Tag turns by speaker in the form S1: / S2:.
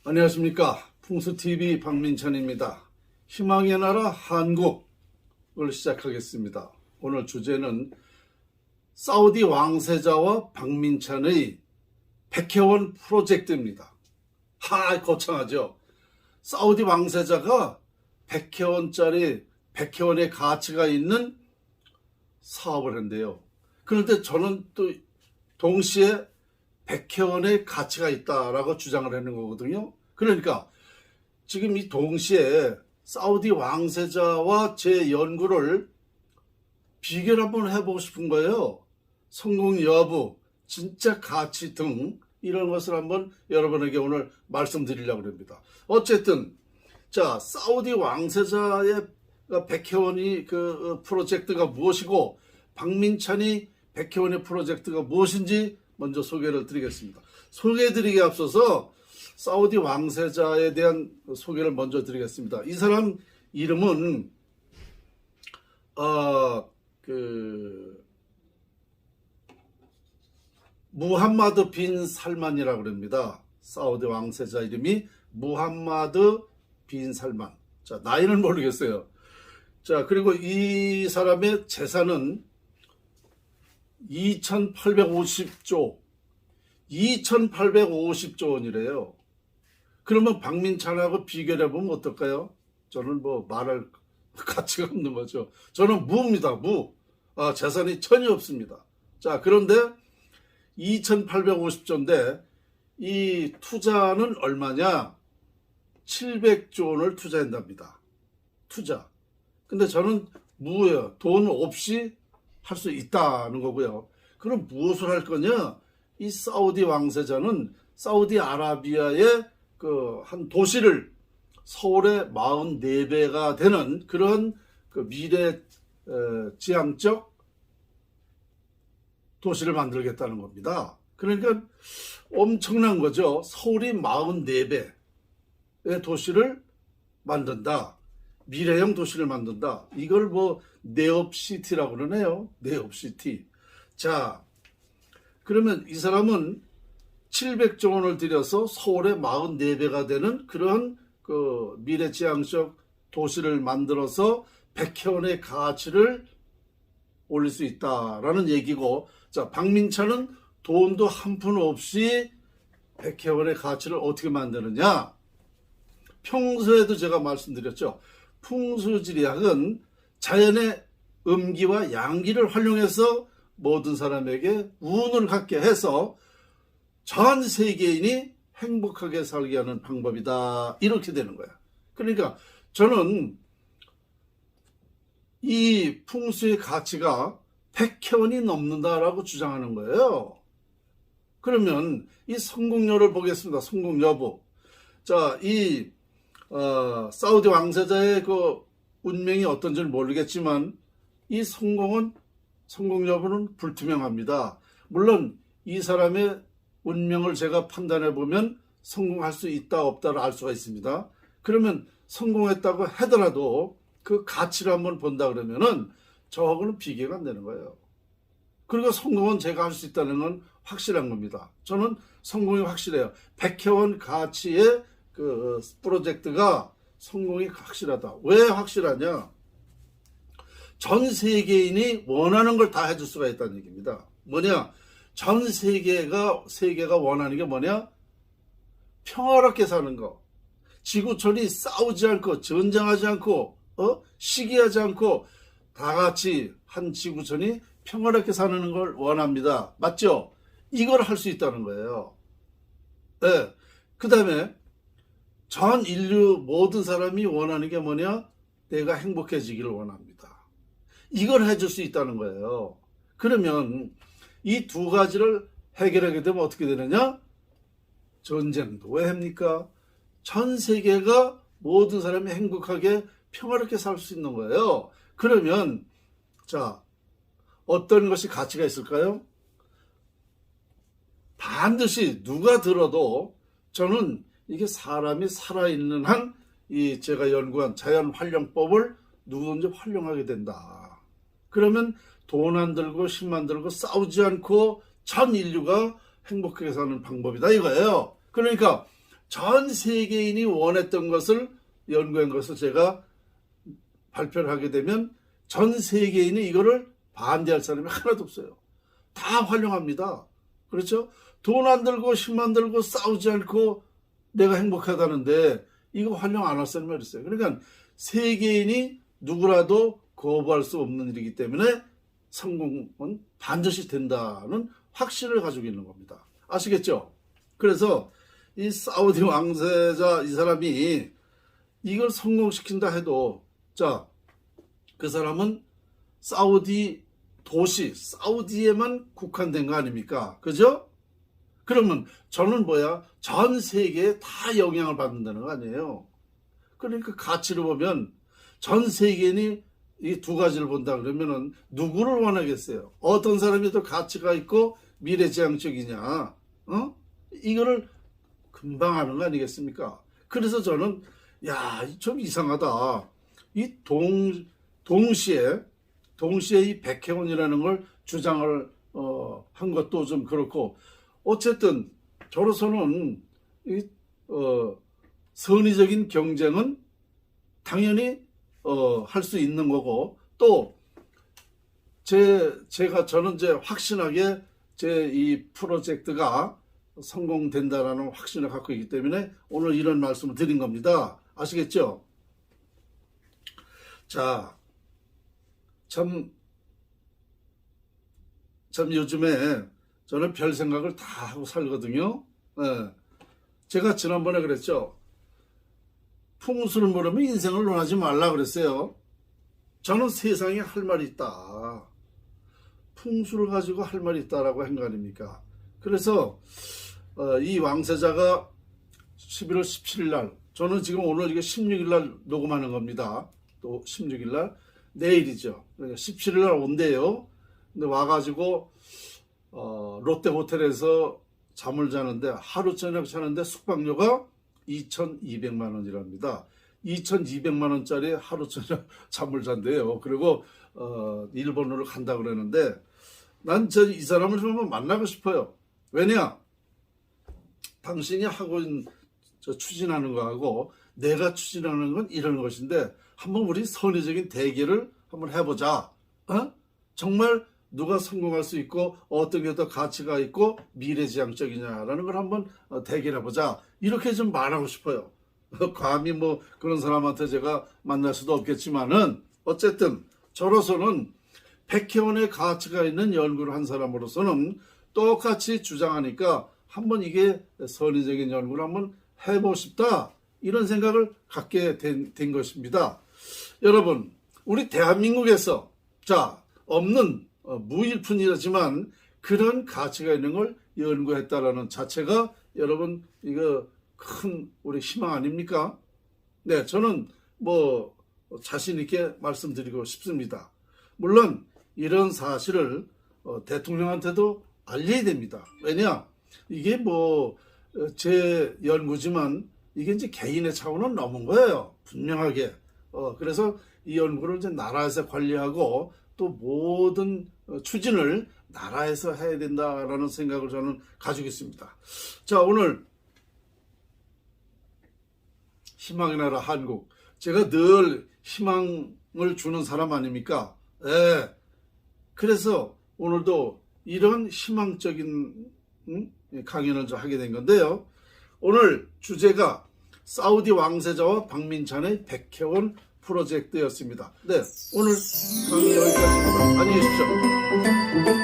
S1: 안녕하십니까. 풍수TV 박민찬입니다. 희망의 나라 한국을 시작하겠습니다. 오늘 주제는 사우디 왕세자와 박민찬의 백회원 프로젝트입니다. 거창하죠. 사우디 왕세자가 100회원짜리 100회원의 가치가 있는 사업을 한대요. 그런데 저는 또 동시에 100회원의 가치가 있다라고 주장을 하는 거거든요. 그러니까 지금 이 동시에 사우디 왕세자와 제 연구를 비교를 한번 해보고 싶은 거예요. 성공 여부, 진짜 가치 등 이런 것을 한번 여러분에게 오늘 말씀드리려고 합니다. 어쨌든 자, 사우디 왕세자의 100회원이 그 프로젝트가 무엇이고 박민찬이 100회원의 프로젝트가 무엇인지 먼저 소개를 드리겠습니다. 소개해드리기에 앞서서 사우디 왕세자에 대한 소개를 먼저 드리겠습니다. 이 사람 이름은 무함마드 빈 살만이라고 합니다. 사우디 왕세자 이름이 무함마드 빈 살만. 자, 나이는 모르겠어요. 자, 그리고 이 사람의 재산은 2850조 원이래요. 그러면 박민찬하고 비교를 해보면 어떨까요? 저는 뭐 말할 가치가 없는 거죠. 저는 무입니다. 무. 재산이 전혀 없습니다. 자, 그런데 2850조인데 이 투자는 얼마냐? 700조 원을 투자한답니다. 투자. 근데 저는 무예요. 돈 없이 할 수 있다는 거고요. 그럼 무엇을 할 거냐? 이 사우디 왕세자는 사우디 아라비아의 그 한 도시를 서울의 44배가 되는 그런 그 미래 지향적 도시를 만들겠다는 겁니다. 그러니까 엄청난 거죠. 서울이 44배의 도시를 만든다. 미래형 도시를 만든다. 이걸 뭐 네옵시티라고 그러네요. 네옵시티. 자, 그러면 이 사람은 700조 원을 들여서 서울의 44배가 되는 그런 그 미래지향적 도시를 만들어서 100회원의 가치를 올릴 수 있다라는 얘기고, 자, 박민찬은 돈도 한 푼 없이 100회원의 가치를 어떻게 만드느냐? 평소에도 제가 말씀드렸죠. 풍수지리학은 자연의 음기와 양기를 활용해서 모든 사람에게 운을 갖게 해서 전 세계인이 행복하게 살게 하는 방법이다. 이렇게 되는 거야. 그러니까 저는 이 풍수의 가치가 100회원이 넘는다라고 주장하는 거예요. 그러면 이 성공률을 보겠습니다. 성공 여부. 자, 이 사우디 왕세자의 그 운명이 어떤지는 모르겠지만 이 성공 여부는 불투명합니다. 물론 이 사람의 운명을 제가 판단해 보면 성공할 수 있다 없다를 알 수가 있습니다. 그러면 성공했다고 하더라도 그 가치를 한번 본다 그러면은 저하고는 비교가 안 되는 거예요. 그리고 성공은 제가 할 수 있다는 건 확실한 겁니다. 저는 성공이 확실해요. 100회원 가치의 그 프로젝트가 성공이 확실하다. 왜 확실하냐? 전 세계인이 원하는 걸 다 해줄 수가 있다는 얘기입니다. 뭐냐? 전 세계가 원하는 게 뭐냐? 평화롭게 사는 거. 지구촌이 싸우지 않고 전쟁하지 않고 시기하지 않고 다 같이 한 지구촌이 평화롭게 사는 걸 원합니다. 맞죠? 이걸 할 수 있다는 거예요. 네. 그 다음에 전 인류 모든 사람이 원하는 게 뭐냐? 내가 행복해지기를 원합니다. 이걸 해줄 수 있다는 거예요. 그러면 이 두 가지를 해결하게 되면 어떻게 되느냐? 전쟁도 왜 합니까? 전 세계가 모든 사람이 행복하게 평화롭게 살 수 있는 거예요. 그러면 자, 어떤 것이 가치가 있을까요? 반드시 누가 들어도 저는 이게 사람이 살아있는 한 이 제가 연구한 자연 활용법을 누구든지 활용하게 된다. 그러면 돈 안 들고 힘 안 들고 싸우지 않고 전 인류가 행복하게 사는 방법이다 이거예요. 그러니까 전 세계인이 원했던 것을 연구한 것을 제가 발표를 하게 되면 전 세계인이 이거를 반대할 사람이 하나도 없어요. 다 환영합니다. 그렇죠? 돈 안 들고 힘 안 들고 싸우지 않고 내가 행복하다는데 이거 환영 안 할 사람이 어딨어요. 그러니까 세계인이 누구라도 거부할 수 없는 일이기 때문에 성공은 반드시 된다는 확신을 가지고 있는 겁니다. 아시겠죠? 그래서 이 사우디 왕세자 이 사람이 이걸 성공시킨다 해도 자, 그 사람은 사우디 도시, 사우디에만 국한된 거 아닙니까? 그죠? 그러면 저는 뭐야? 전 세계에 다 영향을 받는다는 거 아니에요? 그러니까 가치를 보면 전 세계인이 이 두 가지를 본다 그러면은 누구를 원하겠어요? 어떤 사람이 더 가치가 있고 미래지향적이냐? 이거를 금방 하는 거 아니겠습니까? 그래서 저는 야, 좀 이상하다. 이 동시에 이 백혜원이라는 걸 주장을 한 것도 좀 그렇고 어쨌든 저로서는 이 선의적인 경쟁은 당연히 할 수 있는 거고 또 저는 이제 확신하게 제 이 프로젝트가 성공된다라는 확신을 갖고 있기 때문에 오늘 이런 말씀을 드린 겁니다. 아시겠죠? 자, 참 요즘에 저는 별 생각을 다 하고 살거든요. 네. 제가 지난번에 그랬죠. 풍수를 모르면 인생을 논하지 말라 그랬어요. 저는 세상에 할 말이 있다. 풍수를 가지고 할 말이 있다라고 한 거 아닙니까? 그래서 이 왕세자가 11월 17일 날 저는 지금 오늘 이게 16일 날 녹음하는 겁니다. 또 16일 날 내일이죠. 그러니까 17일 날 온대요. 근데 와가지고 롯데 호텔에서 잠을 자는데 하루 저녁 자는데 숙박료가 2,200만 원이랍니다. 2,200만 원짜리 하루 저녁 잠을 잔대요. 그리고 일본으로 간다 그러는데 난 이 사람을 좀 한번 만나고 싶어요. 왜냐? 당신이 하고 있는 추진하는 거하고 내가 추진하는 건 이런 것인데 한번 우리 선의적인 대결을 한번 해보자. 정말 누가 성공할 수 있고 어떤 게 더 가치가 있고 미래지향적이냐라는 걸 한번 대결해보자. 이렇게 좀 말하고 싶어요. 감히 뭐 그런 사람한테 제가 만날 수도 없겠지만은 어쨌든 저로서는 백혜원의 가치가 있는 연구를 한 사람으로서는 똑같이 주장하니까 한번 이게 선의적인 연구를 한번 해보고 싶다. 이런 생각을 갖게 된 것입니다. 여러분, 우리 대한민국에서 없는 무일푼이지만 그런 가치가 있는 걸 연구했다라는 자체가 여러분 이거 큰 우리 희망 아닙니까? 네, 저는 뭐 자신 있게 말씀드리고 싶습니다. 물론 이런 사실을 대통령한테도 알려야 됩니다. 왜냐? 이게 뭐 제 연구지만 이게 이제 개인의 차원은 넘은 거예요. 분명하게. 그래서 이 연구를 이제 나라에서 관리하고 또 모든 추진을 나라에서 해야 된다라는 생각을 저는 가지고 있습니다. 자, 오늘 희망의 나라 한국. 제가 늘 희망을 주는 사람 아닙니까? 예. 그래서 오늘도 이런 희망적인 강연을 좀 하게 된 건데요. 오늘 주제가 사우디 왕세자와 박민찬의 백혜원 프로젝트였습니다. 네, 오늘 강의 여기까지입니다. 안녕히 계십시오.